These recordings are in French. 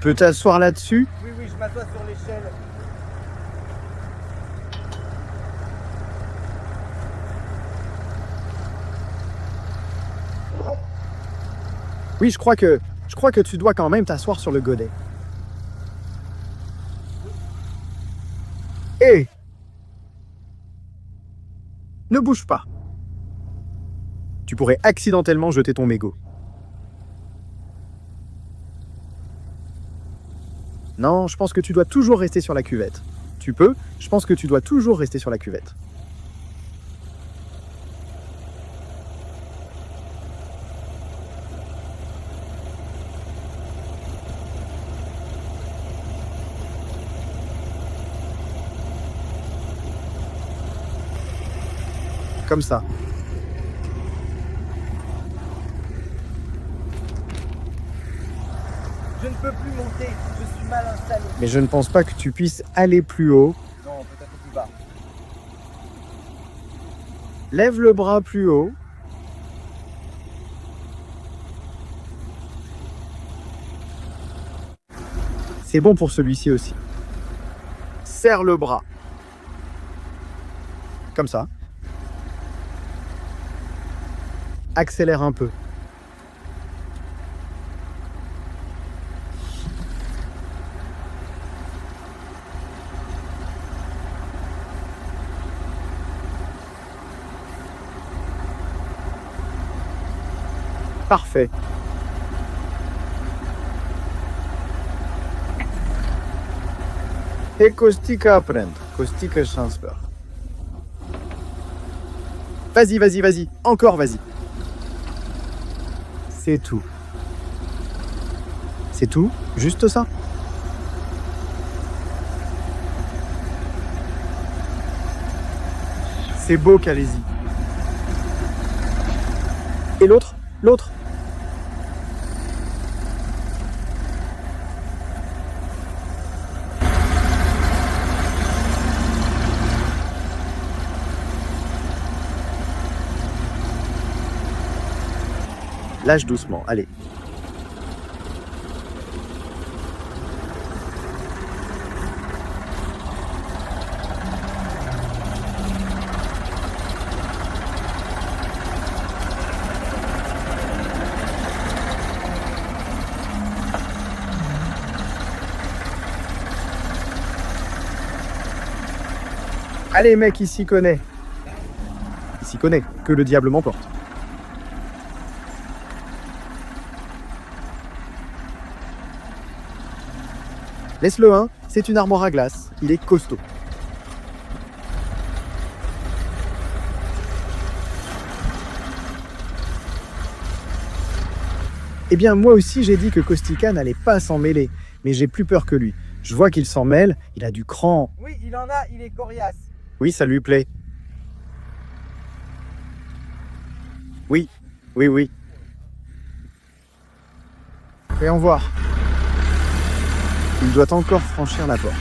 peux t'asseoir là-dessus? Oui, oui, je m'assois sur l'échelle. Oui, je crois que tu dois quand même t'asseoir sur le godet. Hé! Ne bouge pas. Tu pourrais accidentellement jeter ton mégot. Non, je pense que tu dois toujours rester sur la cuvette. Tu peux? Je pense que tu dois toujours rester sur la cuvette. Comme ça. Je ne peux plus monter, je suis mal installé. Mais je ne pense pas que tu puisses aller plus haut. Non, peut-être plus bas. Lève le bras plus haut. C'est bon pour celui-ci aussi. Serre le bras. Comme ça. Accélère un peu. Parfait. E Kostika apprendre. Kostika transfer. Vas-y, vas-y, vas-y. Encore, vas-y. C'est tout. C'est tout? Juste ça? C'est beau, Calaisie. Et l'autre? L'autre? Lâche doucement, allez. Allez mec, il s'y connaît. Il s'y connaît, que le diable m'emporte. Laisse-le, hein, c'est une armoire à glace, il est costaud. Eh bien, moi aussi j'ai dit que Kostika n'allait pas s'en mêler, mais j'ai plus peur que lui. Je vois qu'il s'en mêle, il a du cran. Oui, il en a, il est coriace. Oui, ça lui plaît. Oui, oui, oui. Voyons voir. Il doit encore franchir la porte.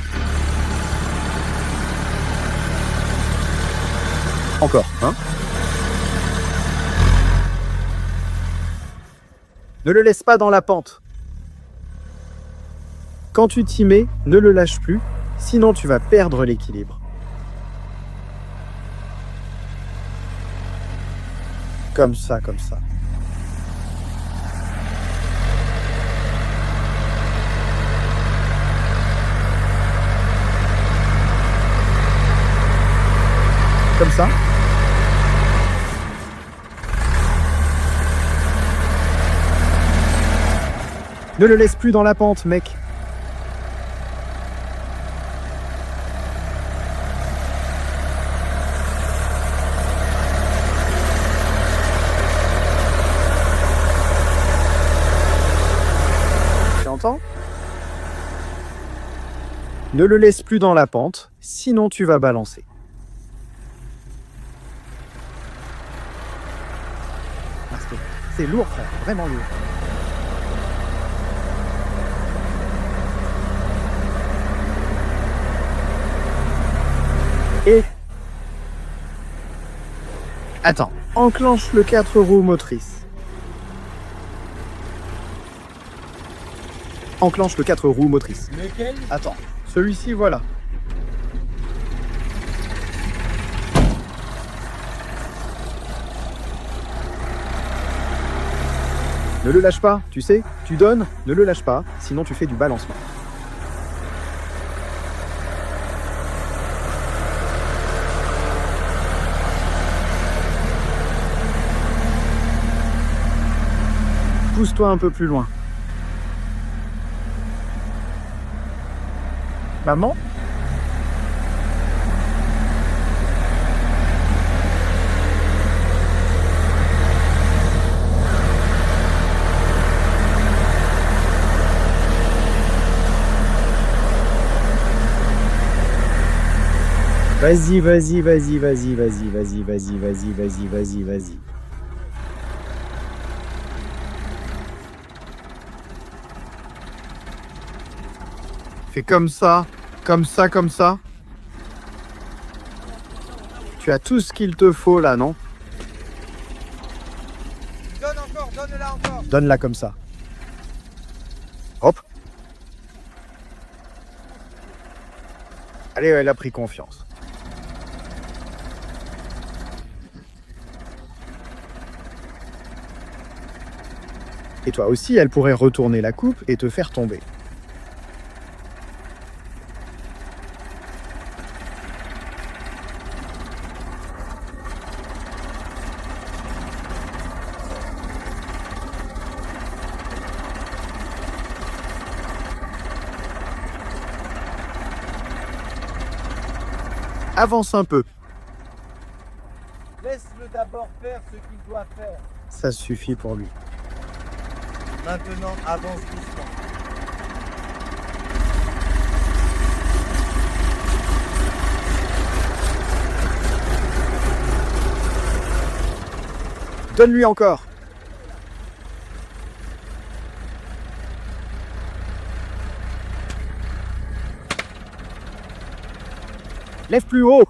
Encore, hein? Ne le laisse pas dans la pente. Quand tu t'y mets, ne le lâche plus, sinon tu vas perdre l'équilibre. Comme ça, comme ça. Comme ça. Ne le laisse plus dans la pente, mec. Tu entends? Ne le laisse plus dans la pente, sinon tu vas balancer. Parce que c'est lourd, frère, vraiment lourd. Et... Attends, enclenche le 4 roues motrices. Enclenche le 4 roues motrices. Lequel? Attends, celui-ci, voilà. Ne le lâche pas, tu sais, tu donnes, ne le lâche pas, sinon tu fais du balancement. Pousse-toi un peu plus loin. Maman? Vas-y, vas-y, vas-y, vas-y, vas-y, vas-y, vas-y, vas-y, vas-y, vas-y, vas-y. Fais comme ça, comme ça, comme ça. Tu as tout ce qu'il te faut là, non? Donne encore, donne-la encore. Donne-la comme ça. Hop. Allez, elle a pris confiance. Et toi aussi, elle pourrait retourner la coupe et te faire tomber. Avance un peu. Laisse-le d'abord faire ce qu'il doit faire. Ça suffit pour lui. Maintenant, avance doucement. Donne-lui encore. Lève plus haut.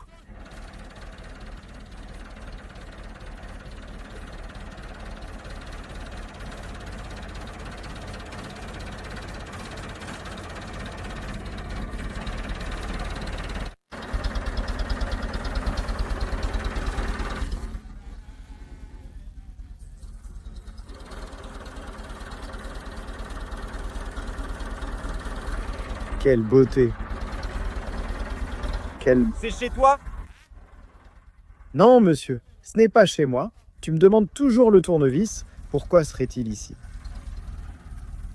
Quelle beauté. Quelle... C'est chez toi? Non, monsieur, ce n'est pas chez moi. Tu me demandes toujours le tournevis. Pourquoi serait-il ici?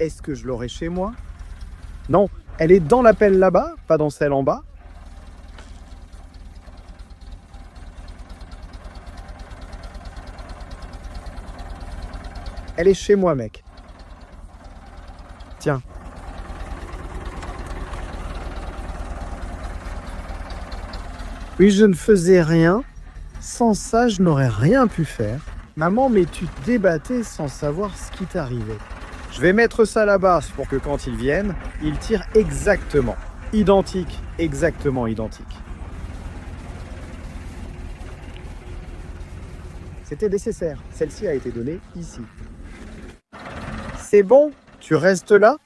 Est-ce que je l'aurai chez moi? Non, elle est dans la pelle là-bas, pas dans celle en bas. Elle est chez moi, mec. Tiens. Oui, je ne faisais rien. Sans ça, je n'aurais rien pu faire. Maman, mais tu te débattais sans savoir ce qui t'arrivait. Je vais mettre ça là-bas pour que quand ils viennent, ils tirent exactement. Identique, exactement identique. C'était nécessaire. Celle-ci a été donnée ici. C'est bon? Tu restes là?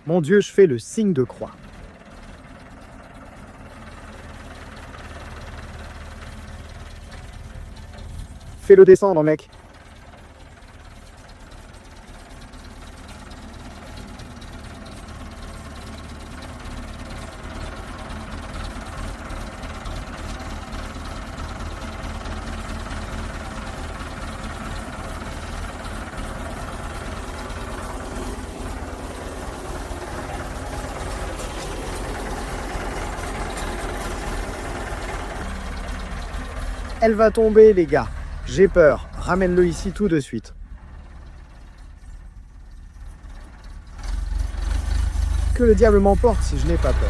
Mon Dieu, je fais le signe de croix. Fais-le descendre, mec. Elle va tomber, les gars. J'ai peur. Ramène-le ici tout de suite. Que le diable m'emporte si je n'ai pas peur.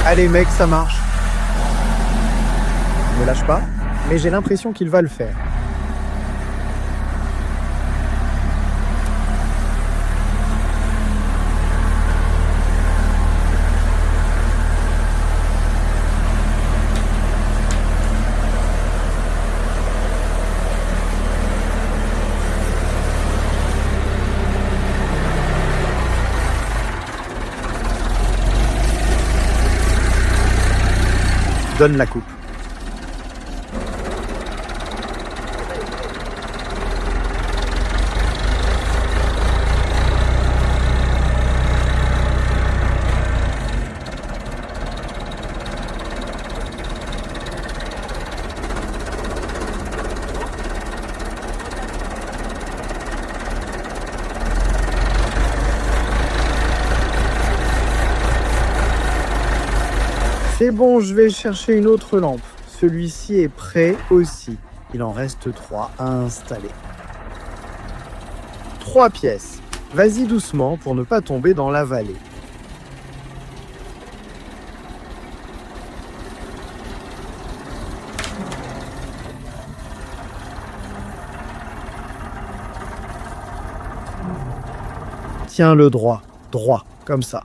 Allez mec, ça marche. Ne lâche pas, mais j'ai l'impression qu'il va le faire. donne la coupe. C'est bon, je vais chercher une autre lampe. Celui-ci est prêt aussi. Il en reste 3 à installer. 3 pièces. Vas-y doucement pour ne pas tomber dans la vallée. Tiens-le droit, comme ça.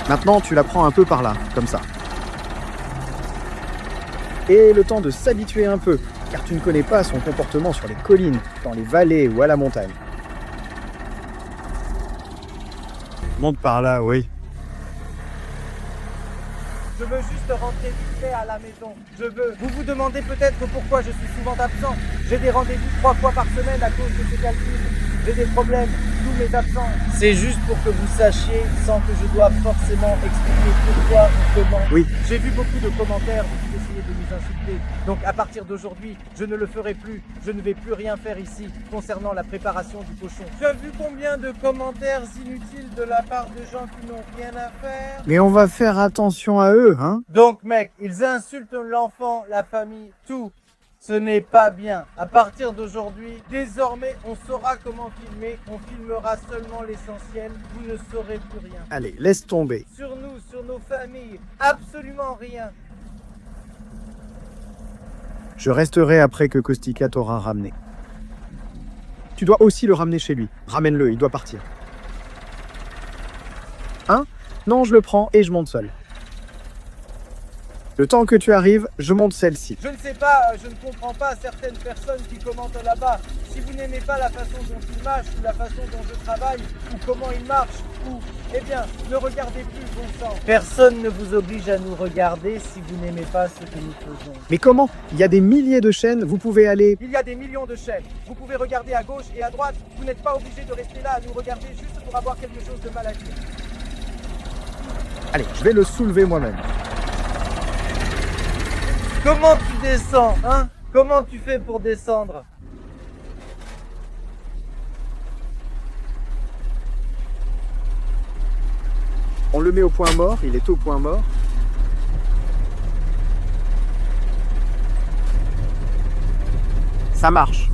Maintenant, tu la prends un peu par là, comme ça. Et le temps de s'habituer un peu, car tu ne connais pas son comportement sur les collines, dans les vallées ou à la montagne. Monte par là, oui. Je veux juste rentrer vite fait à la maison. Vous vous demandez peut-être pourquoi je suis souvent absent. J'ai des rendez-vous 3 fois par semaine à cause de ces calculs. J'ai des problèmes, tous mes absents. C'est juste pour que vous sachiez, sans que je doive forcément expliquer pourquoi ou comment. Oui. J'ai vu beaucoup de commentaires qui essayaient de nous insulter. Donc à partir d'aujourd'hui, je ne le ferai plus. Je ne vais plus rien faire ici concernant la préparation du cochon. Tu as vu combien de commentaires inutiles de la part de gens qui n'ont rien à faire? Mais on va faire attention à eux, hein? Donc mec, ils insultent l'enfant, la famille, tout. Ce n'est pas bien. À partir d'aujourd'hui, désormais, on saura comment filmer. On filmera seulement l'essentiel. Vous ne saurez plus rien. Allez, laisse tomber. Sur nous, sur nos familles, absolument rien. Je resterai après que Kostika t'aura ramené. Tu dois aussi le ramener chez lui. Ramène-le, il doit partir. Hein? Non, je le prends et je monte seul. Le temps que tu arrives, je monte celle-ci. Je ne sais pas, je ne comprends pas certaines personnes qui commentent là-bas. Si vous n'aimez pas la façon dont il marche, ou la façon dont je travaille, ou comment il marche, ou, eh bien, ne regardez plus, bon sang. Personne ne vous oblige à nous regarder si vous n'aimez pas ce que nous faisons. Mais comment? Il y a des milliers de chaînes, vous pouvez aller... Il y a des millions de chaînes. Vous pouvez regarder à gauche et à droite. Vous n'êtes pas obligé de rester là à nous regarder juste pour avoir quelque chose de mal à dire. Allez, je vais le soulever moi-même. Comment tu descends, hein? Comment tu fais pour descendre? On le met au point mort, il est au point mort. Ça marche.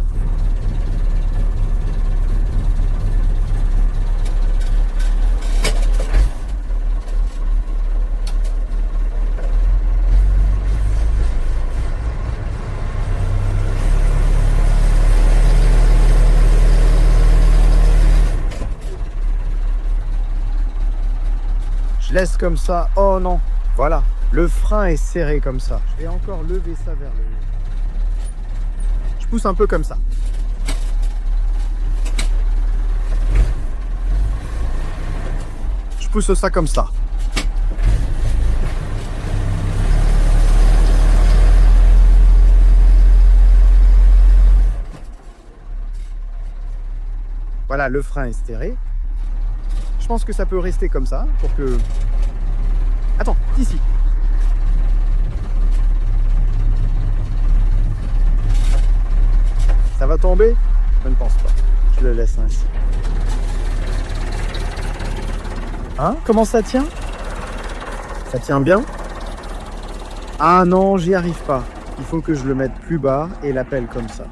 Je laisse comme ça. Oh non. Voilà. Le frein est serré comme ça. Je vais encore lever ça vers le haut. Je pousse un peu comme ça. Je pousse ça comme ça. Voilà, le frein est serré. Je pense que ça peut rester comme ça pour que... Attends, ici. Ça va tomber? Je ne pense pas. Je le laisse ainsi. Hein? Comment ça tient? Ça tient bien? Ah non, j'y arrive pas. Il faut que je le mette plus bas et l'appelle comme ça.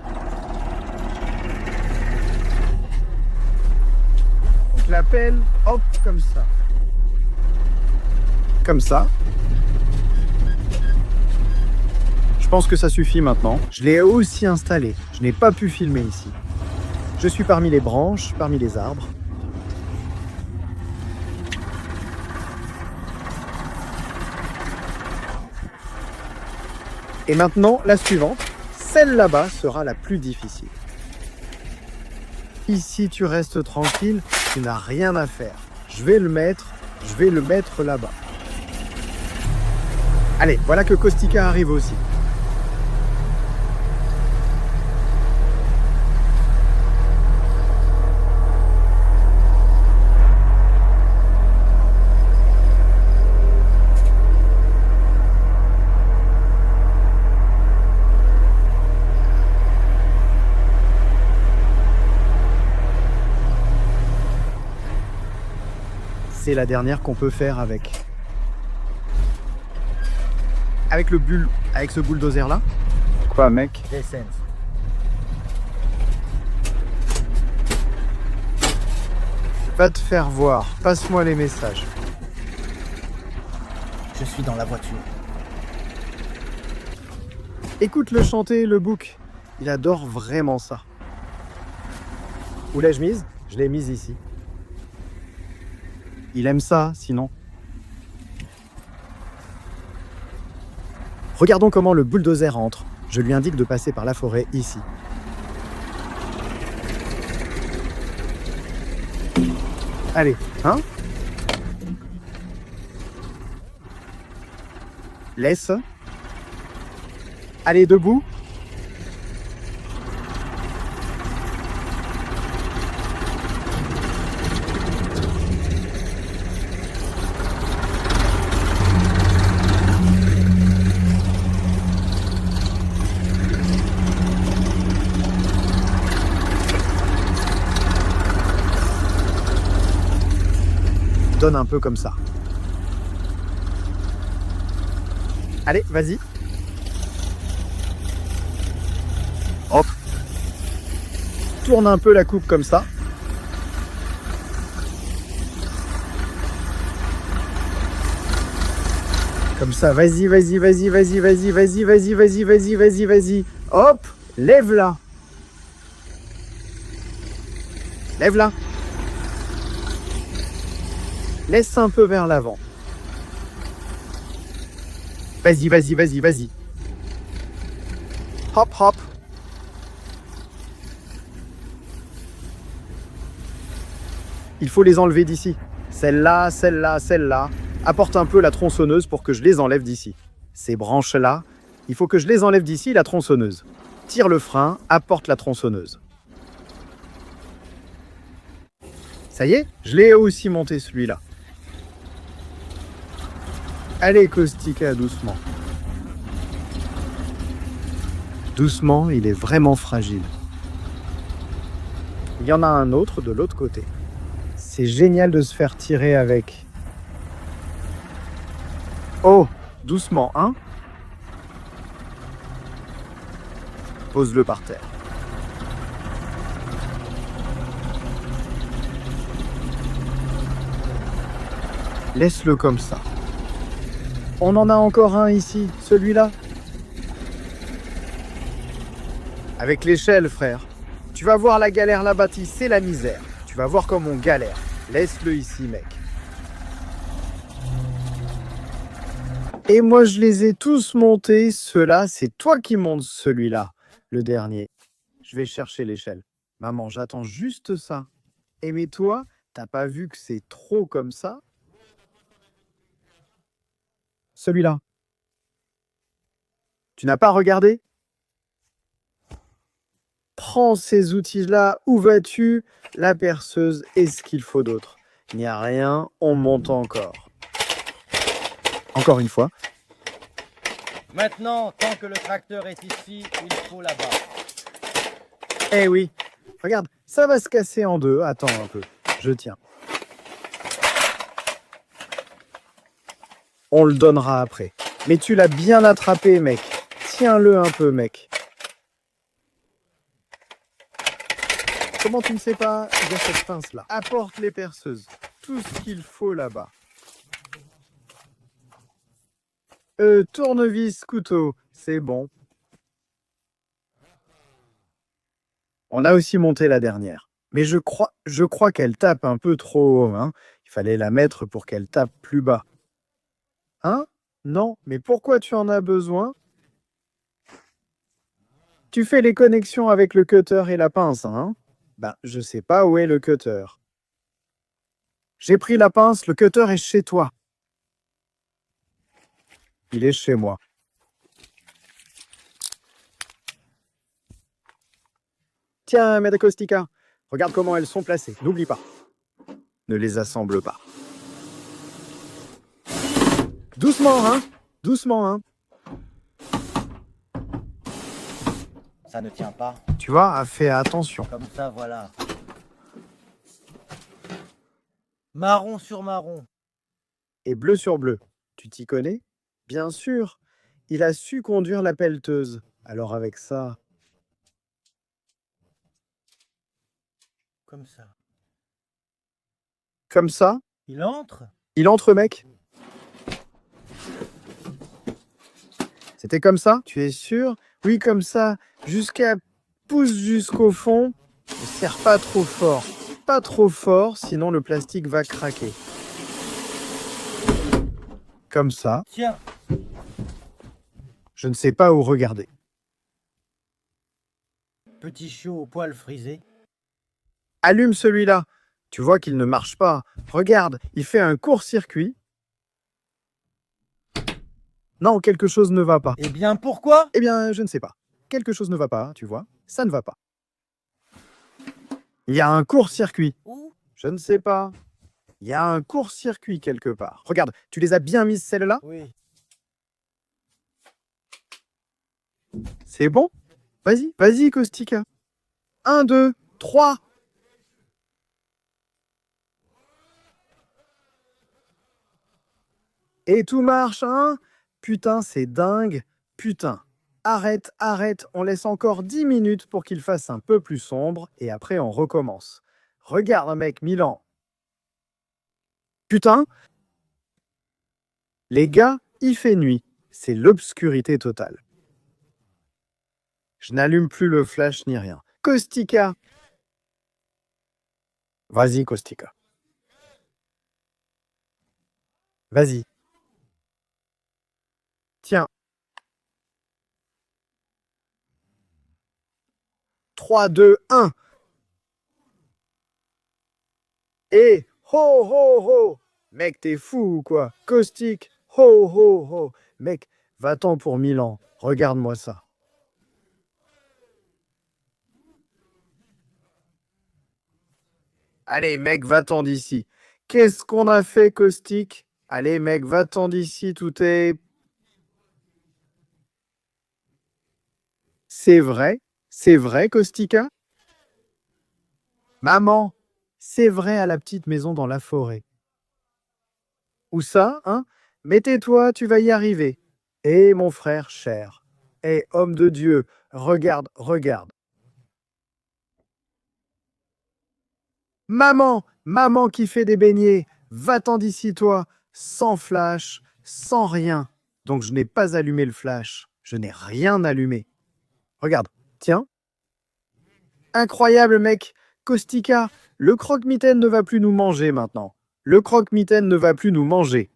Donc l'appelle, hop, comme ça. Comme ça. Je pense que ça suffit maintenant. Je l'ai aussi installé. Je n'ai pas pu filmer ici. Je suis parmi les branches, parmi les arbres. Et maintenant, la suivante. Celle là-bas sera la plus difficile. Ici, tu restes tranquille, tu n'as rien à faire. Je vais le mettre là-bas. Allez, voilà que Kostika arrive aussi. C'est la dernière qu'on peut faire avec ce bulldozer là. Quoi, mec? Descends. Va te faire voir. Passe-moi les messages. Je suis dans la voiture. Écoute-le chanter, le bouc. Il adore vraiment ça. Où l'ai-je mise? Je l'ai mise ici. Il aime ça, sinon. Regardons comment le bulldozer entre. Je lui indique de passer par la forêt ici. Allez, hein? Laisse. Allez, debout. Donne un peu comme ça. Allez, vas-y. Hop. Tourne un peu la coupe comme ça. Comme ça, vas-y, vas-y, vas-y, vas-y, vas-y, vas-y, vas-y, vas-y, vas-y, vas-y, vas-y. Hop, lève-la. Lève-la. Laisse un peu vers l'avant. Vas-y, vas-y, vas-y, vas-y. Hop, hop. Il faut les enlever d'ici. Celle-là, celle-là, celle-là. Apporte un peu la tronçonneuse pour que je les enlève d'ici. Ces branches-là, il faut que je les enlève d'ici, la tronçonneuse. Tire le frein, apporte la tronçonneuse. Ça y est, je l'ai aussi monté celui-là. Allez, Kostika, doucement. Doucement, il est vraiment fragile. Il y en a un autre de l'autre côté. C'est génial de se faire tirer avec. Oh, doucement, hein? Pose-le par terre. Laisse-le comme ça. On en a encore un ici, celui-là. Avec l'échelle, frère. Tu vas voir la galère là-bas, c'est la misère. Tu vas voir comme on galère. Laisse-le ici, mec. Et moi, je les ai tous montés. Ceux-là, c'est toi qui montes celui-là, le dernier. Je vais chercher l'échelle. Maman, j'attends juste ça. Et mais toi, t'as pas vu que c'est trop comme ça? Celui-là. Tu n'as pas regardé? Prends ces outils-là. Où vas-tu? La perceuse et ce qu'il faut d'autre. Il n'y a rien, on monte encore. Encore une fois. Maintenant, tant que le tracteur est ici, il faut là-bas. Eh oui. Regarde, ça va se casser en deux. Attends un peu. Je tiens. On le donnera après. Mais tu l'as bien attrapé, mec. Tiens-le un peu, mec. Comment tu ne sais pas? Il y a cette pince-là. Apporte les perceuses. Tout ce qu'il faut là-bas. Tournevis, couteau. C'est bon. On a aussi monté la dernière. Mais je crois qu'elle tape un peu trop haut, hein. Il fallait la mettre pour qu'elle tape plus bas. Hein? Non, mais pourquoi tu en as besoin? Tu fais les connexions avec le cutter et la pince, hein? Ben, je sais pas où est le cutter. J'ai pris la pince, le cutter est chez toi. Il est chez moi. Tiens, Medacostica, regarde comment elles sont placées. N'oublie pas. Ne les assemble pas. Doucement, hein? Doucement, hein? Ça ne tient pas. Tu vois, fais attention. Comme ça, voilà. Marron sur marron. Et bleu sur bleu. Tu t'y connais? Bien sûr. Il a su conduire la pelleteuse. Alors avec ça... Comme ça. Comme ça? Il entre? Il entre, mec? C'était comme ça? Tu es sûr? Oui, comme ça. Pousse jusqu'au fond. Ne serre pas trop fort. Pas trop fort, sinon le plastique va craquer. Comme ça. Tiens. Je ne sais pas où regarder. Petit chiot au poil frisé. Allume celui-là. Tu vois qu'il ne marche pas. Regarde, il fait un court-circuit. Non, quelque chose ne va pas. Eh bien, pourquoi? Eh bien, je ne sais pas. Quelque chose ne va pas, tu vois. Ça ne va pas. Il y a un court-circuit. Où? Je ne sais pas. Il y a un court-circuit quelque part. Regarde, tu les as bien mises celles-là? Oui. C'est bon? Vas-y, vas-y, Kostika. 1, 2, 3. Et tout marche, hein? Putain, c'est dingue. Putain. Arrête, arrête. On laisse encore 10 minutes pour qu'il fasse un peu plus sombre et après on recommence. Regarde, mec, Milan. Putain. Les gars, il fait nuit. C'est l'obscurité totale. Je n'allume plus le flash ni rien. Kostika. Vas-y, Kostika. Vas-y. Tiens. 3, 2, 1. Et ho, ho, ho. Mec, t'es fou ou quoi? Caustique. Ho, ho, ho. Mec, va-t'en pour Milan. Regarde-moi ça. Allez, mec, va-t'en d'ici. Qu'est-ce qu'on a fait, Caustique? Allez, mec, va-t'en d'ici, tout est... C'est vrai, Caustica? Maman, c'est vrai à la petite maison dans la forêt. Où ça, hein? Mais tais-toi, tu vas y arriver. Eh, mon frère cher. Eh, homme de Dieu, regarde, regarde. Maman qui fait des beignets, va-t'en d'ici toi, sans flash, sans rien. Donc je n'ai pas allumé le flash, je n'ai rien allumé. Regarde, tiens. Incroyable mec, Kostika, le croque-mitaine ne va plus nous manger maintenant. Le croque-mitaine ne va plus nous manger.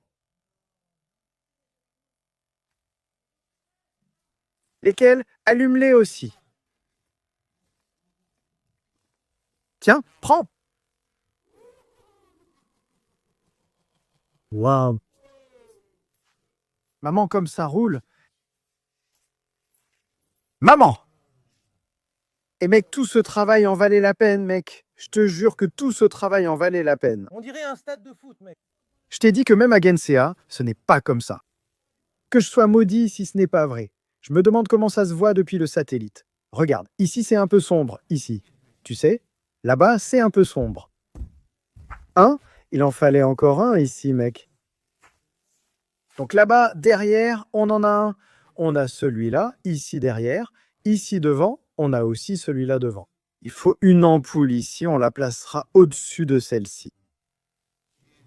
Lesquels? Allume-les aussi. Tiens, prends. Waouh. Maman, comme ça roule. Maman! Et mec, tout ce travail en valait la peine, mec. Je te jure que tout ce travail en valait la peine. On dirait un stade de foot, mec. Je t'ai dit que même à Gensea, ce n'est pas comme ça. Que je sois maudit si ce n'est pas vrai. Je me demande comment ça se voit depuis le satellite. Regarde, ici c'est un peu sombre, ici. Tu sais, là-bas c'est un peu sombre. Hein? Il en fallait encore un ici, mec. Donc là-bas, derrière, on en a un. On a celui-là, ici derrière. Ici devant, on a aussi celui-là devant. Il faut une ampoule ici, on la placera au-dessus de celle-ci.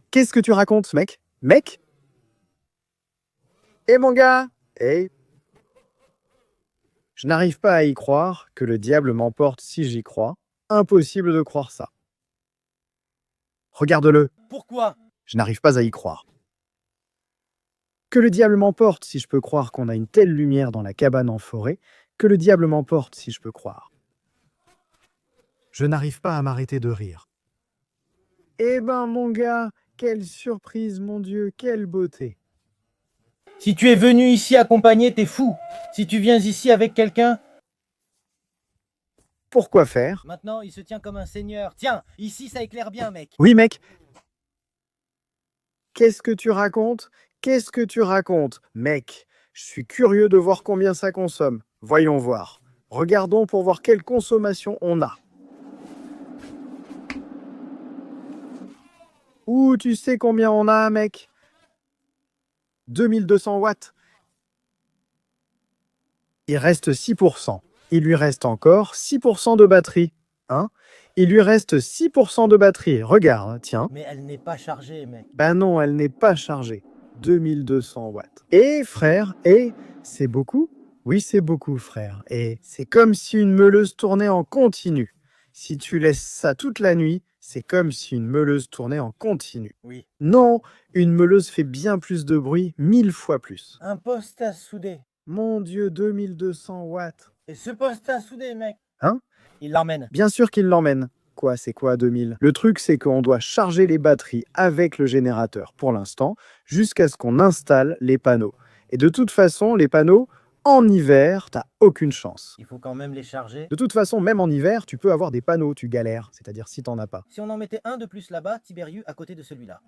Qu'est-ce que tu racontes, mec? Mec? Eh mon gars? Eh? Je n'arrive pas à y croire, que le diable m'emporte si j'y crois. Impossible de croire ça. Regarde-le, Pourquoi? je n'arrive pas à y croire. Que le diable m'emporte si je peux croire qu'on a une telle lumière dans la cabane en forêt, que le diable m'emporte si je peux croire. Je n'arrive pas à m'arrêter de rire. Eh ben mon gars, quelle surprise mon Dieu, quelle beauté. Si tu es venu ici accompagné, t'es fou. Si tu viens ici avec quelqu'un, Pourquoi faire? maintenant il se tient comme un seigneur. Tiens, ici ça éclaire bien, mec. Oui mec. Qu'est-ce que tu racontes? Qu'est-ce que tu racontes? Mec, je suis curieux de voir combien ça consomme. Voyons voir. Regardons pour voir quelle consommation on a. Ouh, tu sais combien on a, mec? 2200 watts. Il reste 6%. Il lui reste encore 6% de batterie. Hein? Il lui reste 6% de batterie. Regarde, tiens. Mais elle n'est pas chargée, mec. Ben non, elle n'est pas chargée. 2200 watts. Et frère, c'est beaucoup? Oui, c'est beaucoup, frère. Et c'est comme si une meuleuse tournait en continu. Si tu laisses ça toute la nuit, c'est comme si une meuleuse tournait en continu. Oui. Non, une meuleuse fait bien plus de bruit, 1000 fois plus. Un poste à souder. Mon Dieu, 2200 watts. Et ce poste à souder, mec. Hein? Il l'emmène. Bien sûr qu'il l'emmène. Quoi, c'est quoi 2000? Le truc, c'est qu'on doit charger les batteries avec le générateur pour l'instant, jusqu'à ce qu'on installe les panneaux. Et de toute façon, les panneaux, en hiver, t'as aucune chance. Il faut quand même les charger. De toute façon, même en hiver, tu peux avoir des panneaux, tu galères, c'est-à-dire si t'en as pas. Si on en mettait un de plus là-bas, Tiberius à côté de celui-là.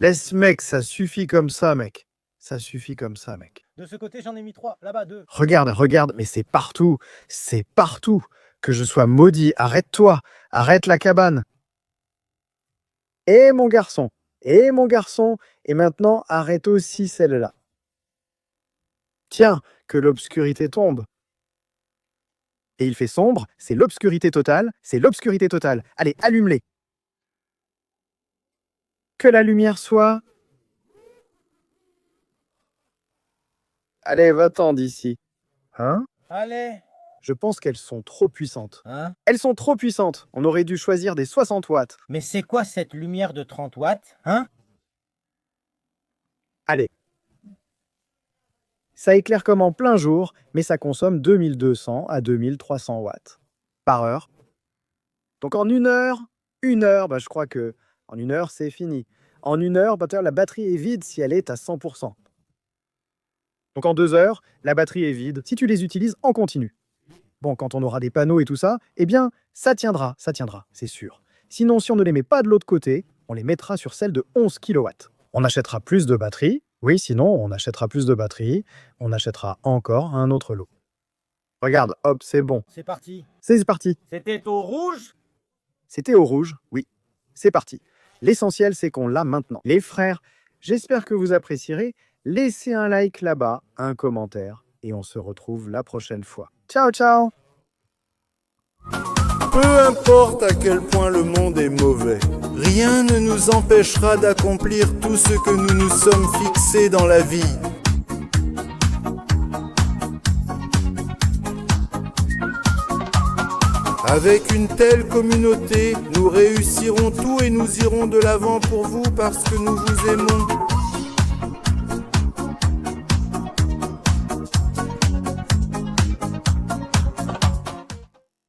Laisse mec, ça suffit comme ça, mec. Ça suffit comme ça, mec. De ce côté, j'en ai mis 3. Là-bas, 2. Regarde, mais c'est partout. C'est partout. Que je sois maudit, arrête-toi. Arrête la cabane. Et mon garçon. Et maintenant, arrête aussi celle-là. Tiens, que l'obscurité tombe. Et il fait sombre, c'est l'obscurité totale, Allez, allume-les. Que la lumière soit... Allez, va-t'en d'ici. Hein? Allez. Je pense qu'elles sont trop puissantes. Hein? Elles sont trop puissantes. On aurait dû choisir des 60 watts. Mais c'est quoi cette lumière de 30 watts? Hein? Allez. Ça éclaire comme en plein jour, mais ça consomme 2200 à 2300 watts par heure. Donc en une heure, je crois que en une heure, c'est fini. En une heure, la batterie est vide si elle est à 100%. Donc en 2 heures, la batterie est vide si tu les utilises en continu. Bon, quand on aura des panneaux et tout ça, eh bien, ça tiendra, c'est sûr. Sinon, si on ne les met pas de l'autre côté, on les mettra sur celle de 11 kW. On achètera plus de batteries. Oui, sinon, on achètera plus de batteries. On achètera encore un autre lot. Regarde, hop, c'est bon. C'est parti. C'est parti. C'était au rouge? C'était au rouge, oui. C'est parti. L'essentiel, c'est qu'on l'a maintenant. Les frères, j'espère que vous apprécierez. Laissez un like là-bas, un commentaire, et on se retrouve la prochaine fois. Ciao, ciao! Peu importe à quel point le monde est mauvais, rien ne nous empêchera d'accomplir tout ce que nous nous sommes fixés dans la vie. Avec une telle communauté, nous réussirons tout et nous irons de l'avant pour vous parce que nous vous aimons.